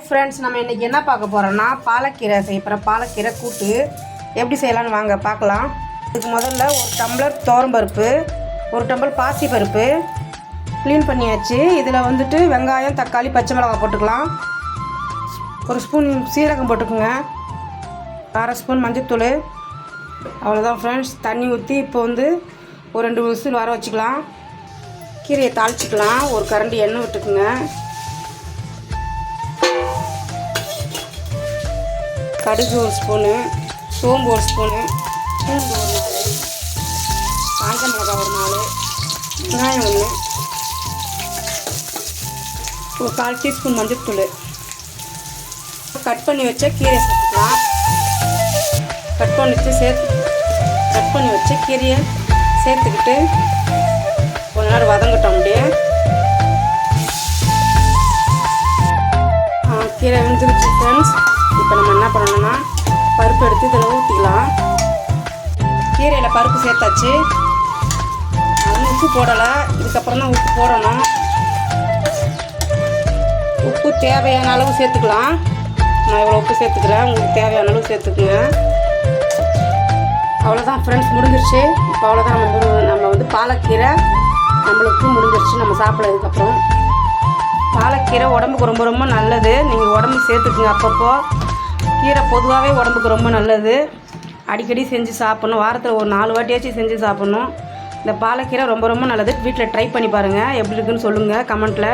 Hi friends, நம்ம இன்றைக்கி என்ன பார்க்க போகிறோன்னா பாலக்கீரை செய்ய போகிறோம். பாலக்கீரை கூட்டு எப்படி செய்யலான்னு வாங்க பார்க்கலாம். இதுக்கு முதல்ல ஒரு டம்ளர் துவரம்பருப்பு, ஒரு டம்ளர் பாசிப்பருப்பு க்ளீன் பண்ணியாச்சு. இதில் வந்துட்டு வெங்காயம், தக்காளி, பச்சை மிளகாய் போட்டுக்கலாம். ஒரு ஸ்பூன் சீரகம் போட்டுக்குங்க, அரை ஸ்பூன் மஞ்சத்தூள். அவ்வளோதான் ஃப்ரெண்ட்ஸ். தண்ணி ஊற்றி இப்போ வந்து ஒரு 2 விசில் வர வச்சுக்கலாம். கீரையை தாளிச்சிக்கலாம். ஒரு கரண்டி எண்ணெய் விட்டுக்குங்க. கடுகு ஒரு ஸ்பூனு, சோம்பு ஒரு ஸ்பூனு, பூண்டு ஒரு 4, காஞ்ச மிளகாய் ஒரு 4, வெங்காயம் 1, ஒரு 1/4 டீஸ்பூன் மஞ்சத்தூள். கட் பண்ணி வச்ச கீரையை சேர்த்துக்கலாம். கட் பண்ணி வச்ச கீரையை சேர்த்துக்கிட்டு கொஞ்ச நேரம் வதங்கட்டும். அப்படியே கீரை வெந்துருச்சு ஃப்ரெண்ட்ஸ். இப்போ நம்ம என்ன பண்ணணும்னா பருப்பு எடுத்து இதில் ஊற்றிக்கலாம். கீரையில் பருப்பு சேர்த்தாச்சு. அது உப்பு போடலை, இதுக்கப்புறம் தான் உப்பு போடணும். உப்பு தேவையான அளவு சேர்த்துக்கலாம். நான் இவ்வளோ உப்பு சேர்த்துக்கிறேன், உங்களுக்கு தேவையான அளவு சேர்த்துக்குங்க. அவ்வளோதான் ஃப்ரெண்ட்ஸ், முடிஞ்சிருச்சு. இப்போ அவ்வளோதான். நம்ம வந்து பாலக்கீரை நம்மளுக்கு முடிஞ்சிருச்சு. நம்ம சாப்பிட்றதுக்கப்புறம் பாலக்கீரை உடம்புக்கு ரொம்ப ரொம்ப நல்லது. நீங்கள் உடம்பு சேர்த்துக்குங்க. அப்பப்போ கீரை பொதுவாகவே உடம்புக்கு ரொம்ப நல்லது. அடிக்கடி செஞ்சு சாப்பிட்ணும். வாரத்தில் ஒரு 4 வாட்டியாச்சும் செஞ்சு சாப்பிட்ணும். இந்த பாலக்கீரை ரொம்ப ரொம்ப நல்லது. வீட்டில் ட்ரை பண்ணி பாருங்கள். எப்படி இருக்குன்னு சொல்லுங்கள் கமெண்ட்டில்.